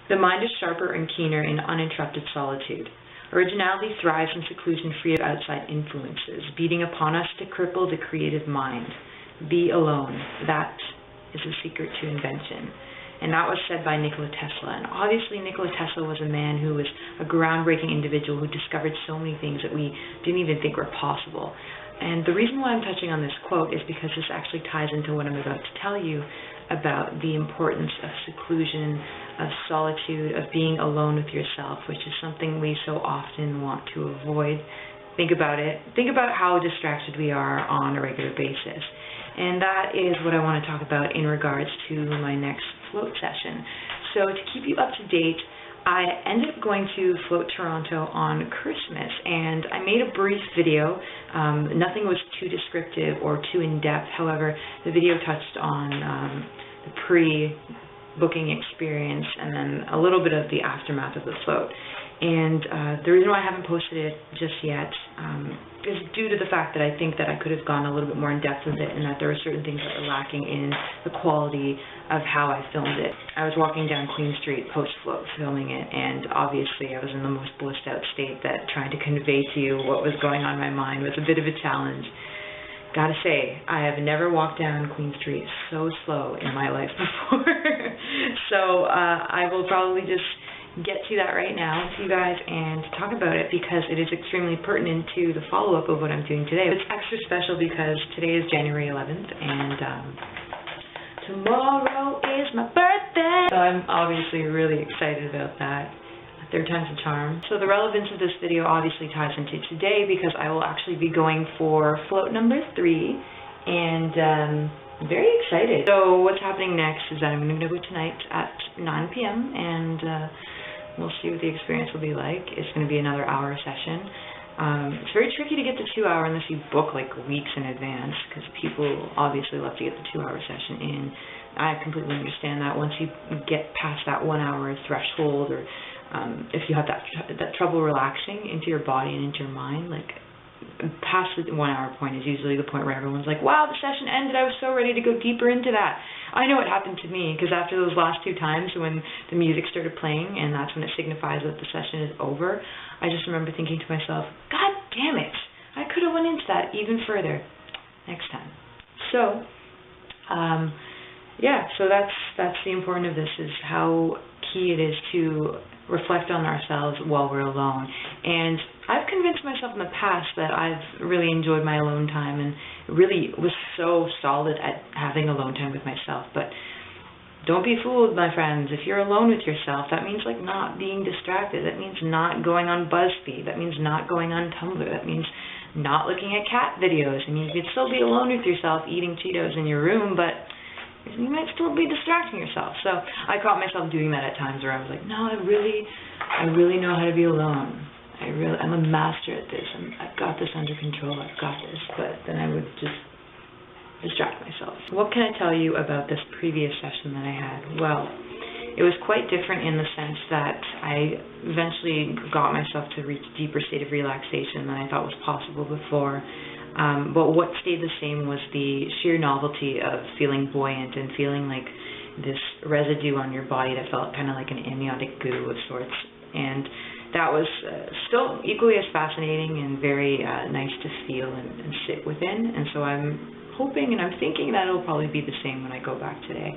The mind is sharper and keener in uninterrupted solitude. Originality thrives in seclusion free of outside influences, beating upon us to cripple the creative mind. Be alone. That is the secret to invention. And that was said by Nikola Tesla. And obviously Nikola Tesla was a man who was a groundbreaking individual who discovered so many things that we didn't even think were possible. And the reason why I'm touching on this quote is because this actually ties into what I'm about to tell you about the importance of seclusion, of solitude, of being alone with yourself, which is something we so often want to avoid. Think about it. Think about how distracted we are on a regular basis. And that is what I want to talk about in regards to my next float session. So to keep you up to date, I ended up going to Float Toronto on Christmas, and I made a brief video. Nothing was too descriptive or too in-depth. However, the video touched on the pre-booking experience and then a little bit of the aftermath of the float. And the reason why I haven't posted it just yet is due to the fact that I think that I could have gone a little bit more in depth with it, and that there were certain things that were lacking in the quality of how I filmed it. I was walking down Queen Street post-float filming it, and obviously I was in the most blissed out state that trying to convey to you what was going on in my mind was a bit of a challenge. Gotta say, I have never walked down Queen Street so slow in my life before. So I will probably just get to that right now with you guys and talk about it, because it is extremely pertinent to the follow-up of what I'm doing today. It's extra special because today is January 11th and tomorrow is my birthday. So I'm obviously really excited about that. Third time's a charm. So the relevance of this video obviously ties into today, because I will actually be going for float number 3, and I'm very excited. So what's happening next is that I'm going to go tonight at 9 p.m. and we'll see what the experience will be like. It's going to be another hour session. It's very tricky to get the 2-hour unless you book like weeks in advance, because people obviously love to get the 2-hour session in. I completely understand that. Once you get past that 1-hour threshold, or if you have that trouble relaxing into your body and into your mind, like past the 1-hour point is usually the point where everyone's like, wow, the session ended, I was so ready to go deeper into that. I know what happened to me, because after those last 2 times when the music started playing, and that's when it signifies that the session is over, I just remember thinking to myself, God damn it, I could have went into that even further next time. So, yeah, so that's the importance of this, is how key it is to reflect on ourselves while we're alone. And I've convinced myself in the past that I've really enjoyed my alone time and really was so solid at having alone time with myself. But don't be fooled, my friends. If you're alone with yourself, that means like not being distracted. That means not going on BuzzFeed. That means not going on Tumblr. That means not looking at cat videos. I mean, you could still be alone with yourself eating Cheetos in your room, but you might still be distracting yourself. So I caught myself doing that at times where I was like, no, I really know how to be alone. I'm a master at this. I've got this under control. I've got this. But then I would just distract myself. What can I tell you about this previous session that I had? Well, it was quite different in the sense that I eventually got myself to reach a deeper state of relaxation than I thought was possible before. But what stayed the same was the sheer novelty of feeling buoyant and feeling like this residue on your body that felt kind of like an amniotic goo of sorts. And that was still equally as fascinating and very nice to feel and sit within. And so I'm hoping and I'm thinking that it'll probably be the same when I go back today.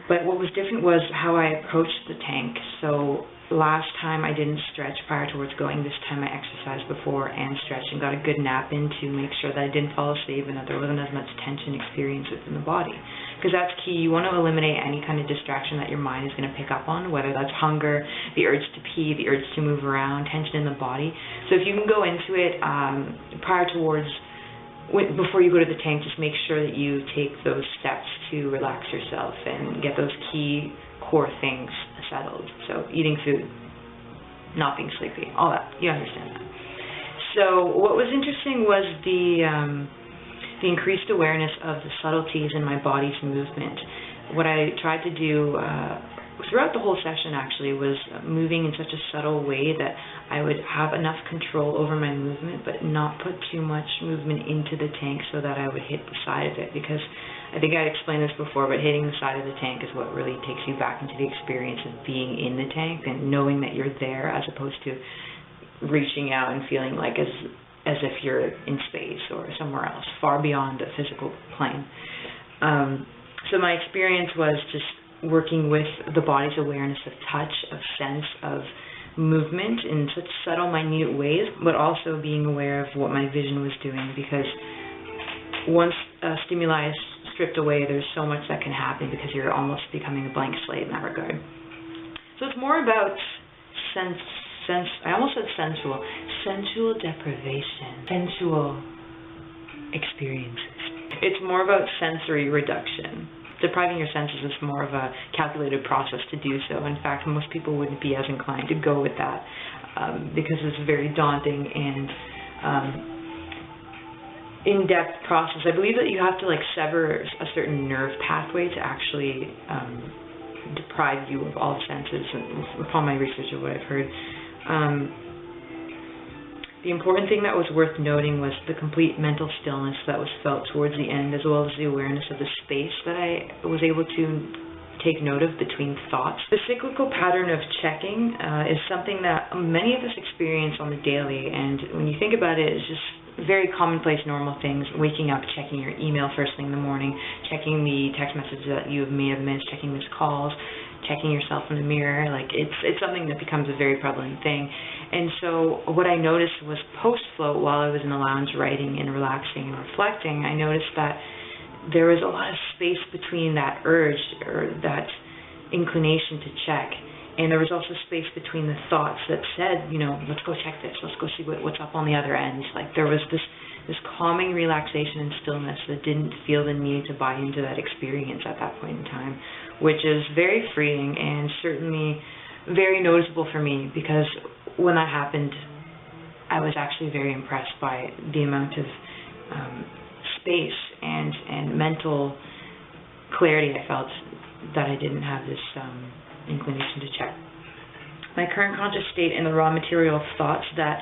But what was different was how I approached the tank. So last time I didn't stretch prior towards going. This time I exercised before and stretched and got a good nap in to make sure that I didn't fall asleep and that there wasn't as much tension experienced within the body. Because that's key. You want to eliminate any kind of distraction that your mind is going to pick up on, whether that's hunger, the urge to pee, the urge to move around, tension in the body. So if you can go into it before you go to the tank, just make sure that you take those steps to relax yourself and get those key core things settled. So eating food, not being sleepy, all that. You understand that. So what was interesting was the increased awareness of the subtleties in my body's movement. What I tried to do throughout the whole session actually was moving in such a subtle way that I would have enough control over my movement but not put too much movement into the tank so that I would hit the side of it, because I think I explained this before, but hitting the side of the tank is what really takes you back into the experience of being in the tank and knowing that you're there, as opposed to reaching out and feeling like as if you're in space or somewhere else, far beyond the physical plane. So my experience was just working with the body's awareness of touch, of sense, of movement in such subtle, minute ways, but also being aware of what my vision was doing, because once stimuli is stripped away, there's so much that can happen because you're almost becoming a blank slate in that regard. So it's more about I almost said sensual deprivation, sensual experiences. It's more about sensory reduction. Depriving your senses is more of a calculated process to do so. In fact, most people wouldn't be as inclined to go with that because it's a very daunting and in-depth process. I believe that you have to sever a certain nerve pathway to actually deprive you of all senses, upon my research of what I've heard. The important thing that was worth noting was the complete mental stillness that was felt towards the end, as well as the awareness of the space that I was able to take note of between thoughts. The cyclical pattern of checking is something that many of us experience on the daily, and when you think about it, it's just very commonplace, normal things. Waking up, checking your email first thing in the morning, checking the text messages that you may have missed, checking missed calls, checking yourself in the mirror. It's something that becomes a very prevalent thing. And so what I noticed was post-float, while I was in the lounge writing and relaxing and reflecting, I noticed that there was a lot of space between that urge or that inclination to check. And there was also space between the thoughts that said, let's go check this, let's go see what's up on the other end. There was this calming relaxation and stillness that didn't feel the need to buy into that experience at that point in time, which is very freeing and certainly very noticeable for me, because when that happened, I was actually very impressed by the amount of space and mental clarity I felt that I didn't have this inclination to check. My current conscious state and the raw material of thoughts that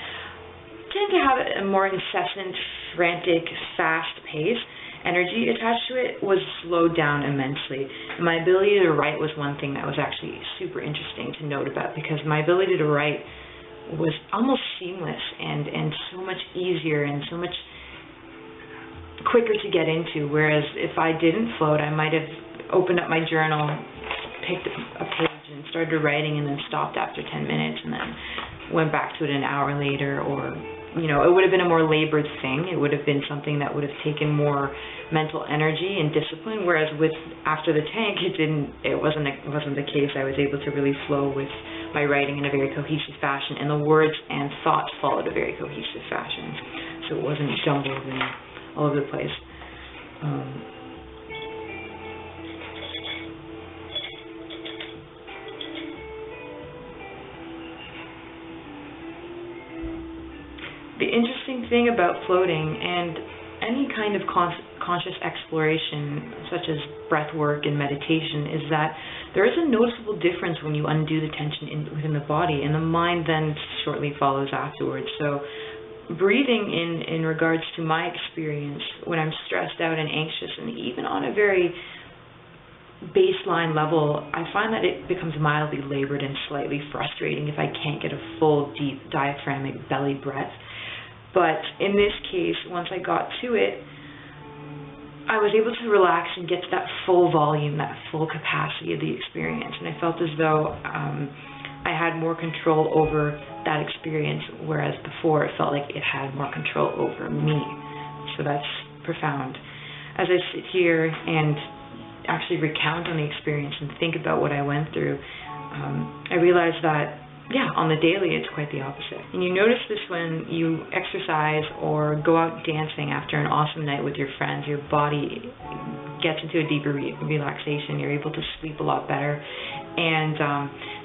tend to have a more incessant, frantic, fast pace, energy attached to it, was slowed down immensely. And my ability to write was one thing that was actually super interesting to note about, because my ability to write was almost seamless and so much easier and so much quicker to get into, whereas if I didn't float, I might have opened up my journal, picked a page and started writing, and then stopped after 10 minutes and then went back to it an hour later, or it would have been a more labored thing. It would have been something that would have taken more mental energy and discipline, whereas after the tank, it wasn't the case. I was able to really flow with my writing in a very cohesive fashion, and the words and thoughts followed a very cohesive fashion, so it wasn't jumbled and all over the place. The interesting thing about floating and any kind of conscious exploration, such as breath work and meditation, is that there is a noticeable difference when you undo the tension within the body, and the mind then shortly follows afterwards. So breathing in regards to my experience when I'm stressed out and anxious, and even on a very baseline level, I find that it becomes mildly labored and slightly frustrating if I can't get a full, deep, diaphragmatic belly breath. But in this case, once I got to it, I was able to relax and get to that full volume, that full capacity of the experience. And I felt as though I had more control over that experience, whereas before it felt like it had more control over me. So that's profound. As I sit here and actually recount on the experience and think about what I went through, I realized that on the daily, it's quite the opposite. And you notice this when you exercise or go out dancing after an awesome night with your friends. Your body gets into a deeper relaxation. You're able to sleep a lot better. And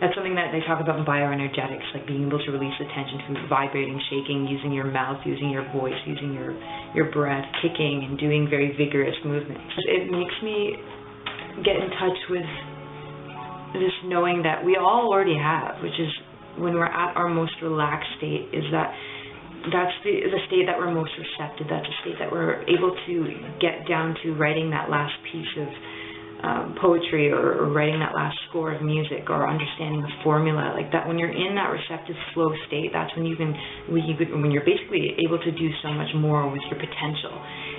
that's something that they talk about in bioenergetics, like being able to release the tension through vibrating, shaking, using your mouth, using your voice, using your breath, kicking, and doing very vigorous movements. It makes me get in touch with this knowing that we all already have, which is when we're at our most relaxed state, is that that's the state that we're most receptive. That's a state that we're able to get down to writing that last piece of poetry, or writing that last score of music, or understanding the formula. Like that, when you're in that receptive flow state, that's when when you're basically able to do so much more with your potential.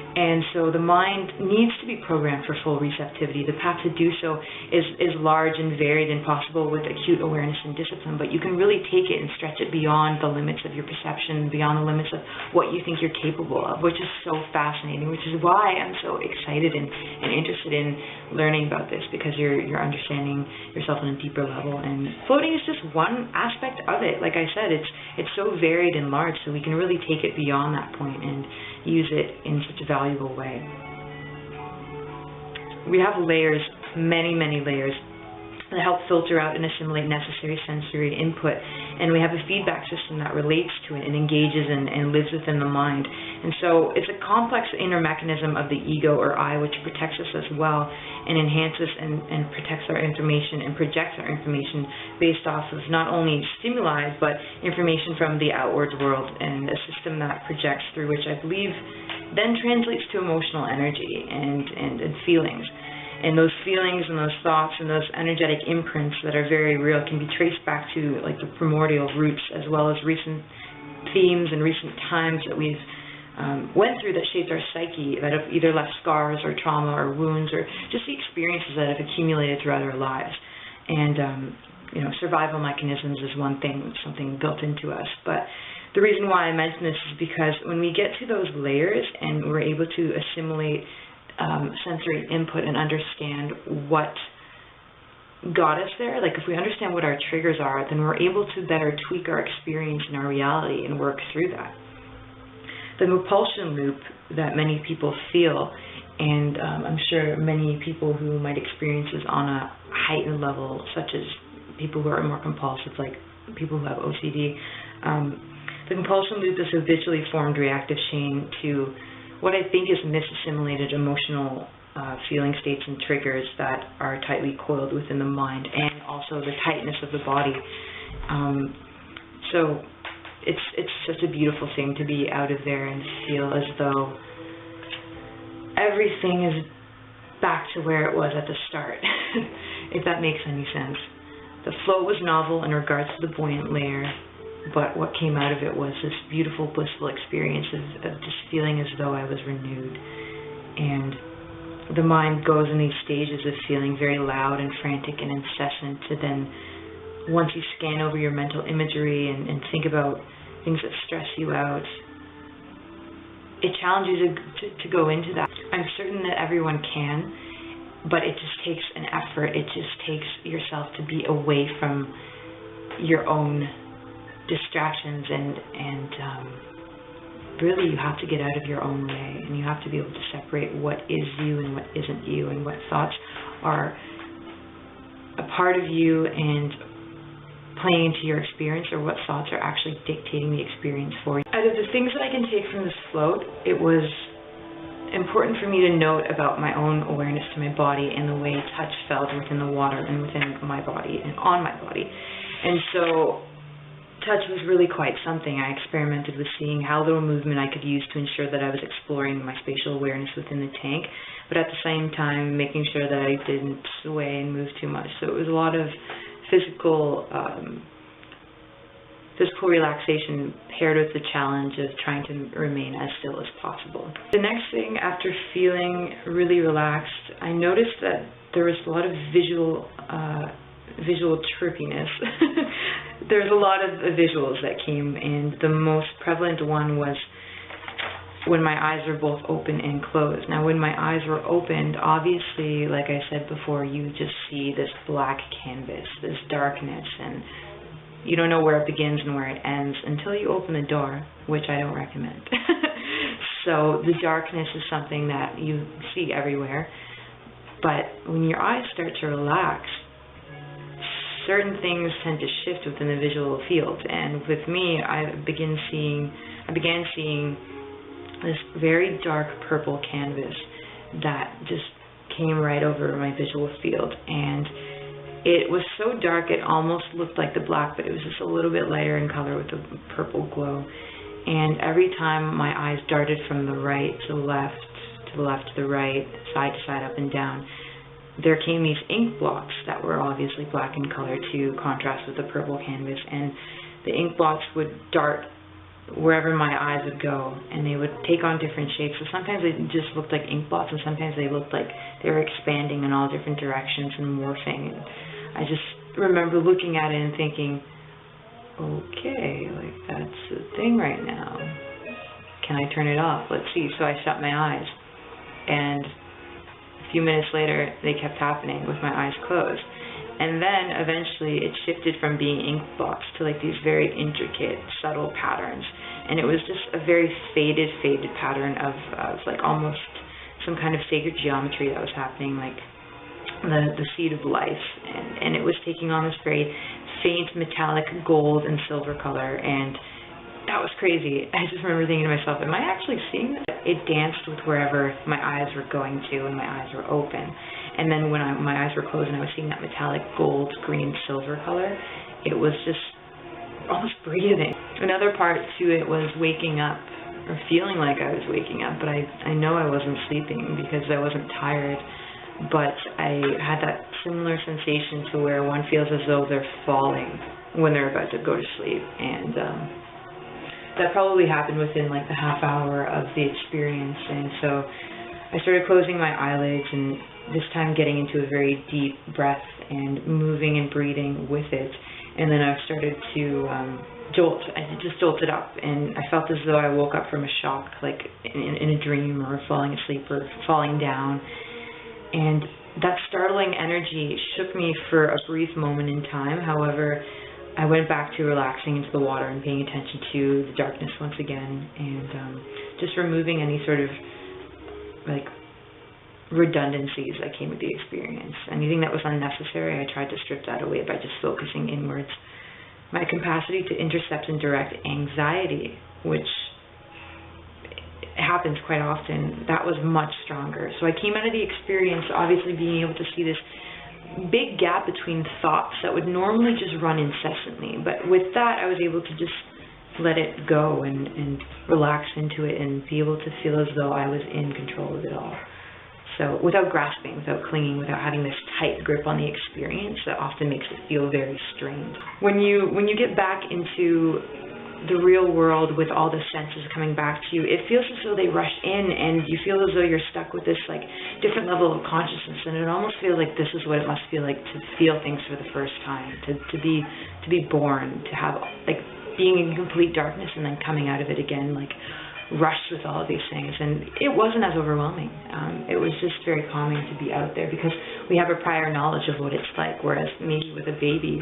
And so the mind needs to be programmed for full receptivity. The path to do so is large and varied and possible with acute awareness and discipline, but you can really take it and stretch it beyond the limits of your perception, beyond the limits of what you think you're capable of, which is so fascinating, which is why I'm so excited and interested in learning about this, because you're understanding yourself on a deeper level. And floating is just one aspect of it. Like I said, it's so varied and large, so we can really take it beyond that point and use it in such a valuable way. We have layers, many, many layers, that help filter out and assimilate necessary sensory input, and we have a feedback system that relates to it and engages and lives within the mind. And so it's a complex inner mechanism of the ego or I, which protects us as well, and enhances and protects our information and projects our information based off of not only stimuli but information from the outward world, and a system that projects through, which I believe then translates to emotional energy and feelings. And those feelings and those thoughts and those energetic imprints that are very real can be traced back to like the primordial roots, as well as recent themes and recent times that we've went through that shaped our psyche, that have either left scars or trauma or wounds, or just the experiences that have accumulated throughout our lives. And survival mechanisms is one thing, something built into us. But the reason why I mention this is because when we get to those layers and we're able to assimilate sensory input and understand what got us there, like if we understand what our triggers are, then we're able to better tweak our experience and our reality and work through that. The repulsion loop that many people feel, and I'm sure many people who might experience this on a heightened level, such as people who are more compulsive, like people who have OCD, the compulsion loop is a habitually formed reactive chain to what I think is misassimilated emotional feeling states and triggers that are tightly coiled within the mind, and also the tightness of the body. So it's such a beautiful thing to be out of there and feel as though everything is back to where it was at the start, if that makes any sense. The flow was novel in regards to the buoyant layer, but what came out of it was this beautiful, blissful experience of just feeling as though I was renewed. And the mind goes in these stages of feeling very loud and frantic and incessant, to then, once you scan over your mental imagery and think about things that stress you out, it challenges you to go into that. I'm certain that everyone can, but it just takes an effort. It just takes yourself to be away from your own distractions, and really you have to get out of your own way, and you have to be able to separate what is you and what isn't you, and what thoughts are a part of you and playing into your experience, or what thoughts are actually dictating the experience for you. Out of the things that I can take from this float, it was important for me to note about my own awareness to my body and the way touch felt within the water and within my body and on my body. And so touch was really quite something. I experimented with seeing how little movement I could use to ensure that I was exploring my spatial awareness within the tank, but at the same time making sure that I didn't sway and move too much. So it was a lot of physical relaxation paired with the challenge of trying to remain as still as possible. The next thing, after feeling really relaxed, I noticed that there was a lot of visual trippiness. There's a lot of visuals that came, and the most prevalent one was when my eyes were both open and closed. Now, when my eyes were opened, obviously, like I said before, you just see this black canvas, this darkness, and you don't know where it begins and where it ends until you open the door, which I don't recommend. So the darkness is something that you see everywhere, but when your eyes start to relax, certain things tend to shift within the visual field. And with me, I began seeing this very dark purple canvas that just came right over my visual field. And it was so dark it almost looked like the black, but it was just a little bit lighter in color with a purple glow. And every time my eyes darted from the right to the left, to the left to the right, side to side, up and down, there came these ink blots that were obviously black in color to contrast with the purple canvas, and the ink blots would dart wherever my eyes would go, and they would take on different shapes. So sometimes they just looked like ink blots, and sometimes they looked like they were expanding in all different directions and morphing. And I just remember looking at it and thinking, okay, like that's the thing right now. Can I turn it off? Let's see. So I shut my eyes, and a few minutes later they kept happening with my eyes closed. And then eventually it shifted from being ink blots to like these very intricate, subtle patterns. And it was just a very faded pattern of like almost some kind of sacred geometry that was happening, like the seed of life. And it was taking on this very faint metallic gold and silver color. And that was crazy. I just remember thinking to myself, am I actually seeing that? It danced with wherever my eyes were going to when my eyes were open. And then when my eyes were closed and I was seeing that metallic gold, green, silver color, it was just almost breathing. Another part to it was waking up, or feeling like I was waking up, but I know I wasn't sleeping because I wasn't tired, but I had that similar sensation to where one feels as though they're falling when they're about to go to sleep. And that probably happened within like the half hour of the experience. And so I started closing my eyelids and this time getting into a very deep breath and moving and breathing with it. And then I started to jolt. I just jolted up, and I felt as though I woke up from a shock, like in a dream, or falling asleep, or falling down. And that startling energy shook me for a brief moment in time. However, I went back to relaxing into the water and paying attention to the darkness once again, and just removing any sort of like redundancies that came with the experience. Anything that was unnecessary, I tried to strip that away by just focusing inwards. My capacity to intercept and direct anxiety, which happens quite often, that was much stronger. So I came out of the experience obviously being able to see this big gap between thoughts that would normally just run incessantly. But with that, I was able to just let it go and relax into it and be able to feel as though I was in control of it all. So without grasping, without clinging, without having this tight grip on the experience that often makes it feel very strained. When you get back into the real world with all the senses coming back to you, it feels as though they rush in, and you feel as though you're stuck with this like different level of consciousness, and it almost feels like this is what it must feel like to feel things for the first time, to be born, to have like being in complete darkness and then coming out of it again, like rushed with all of these things. And it wasn't as overwhelming. It was just very calming to be out there because we have a prior knowledge of what it's like, whereas maybe with a baby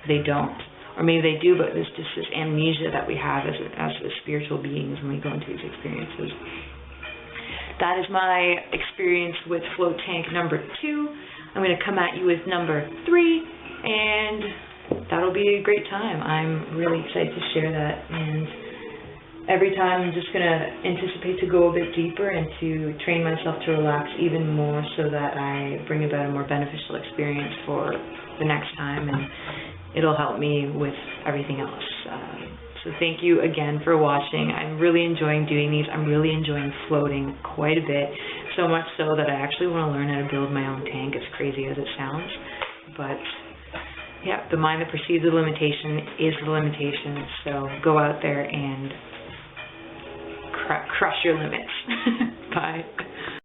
they don't, or maybe they do, but there's just this amnesia that we have as spiritual beings when we go into these experiences. That is my experience with float tank number 2. I'm going to come at you with number 3, and that'll be a great time. I'm really excited to share that, and every time I'm just going to anticipate to go a bit deeper and to train myself to relax even more so that I bring about a more beneficial experience for the next time, and it'll help me with everything else. So thank you again for watching. I'm really enjoying doing these. I'm really enjoying floating quite a bit, so much so that I actually want to learn how to build my own tank, as crazy as it sounds. But yeah, the mind that perceives the limitation is the limitation, so go out there and crush your limits. Bye.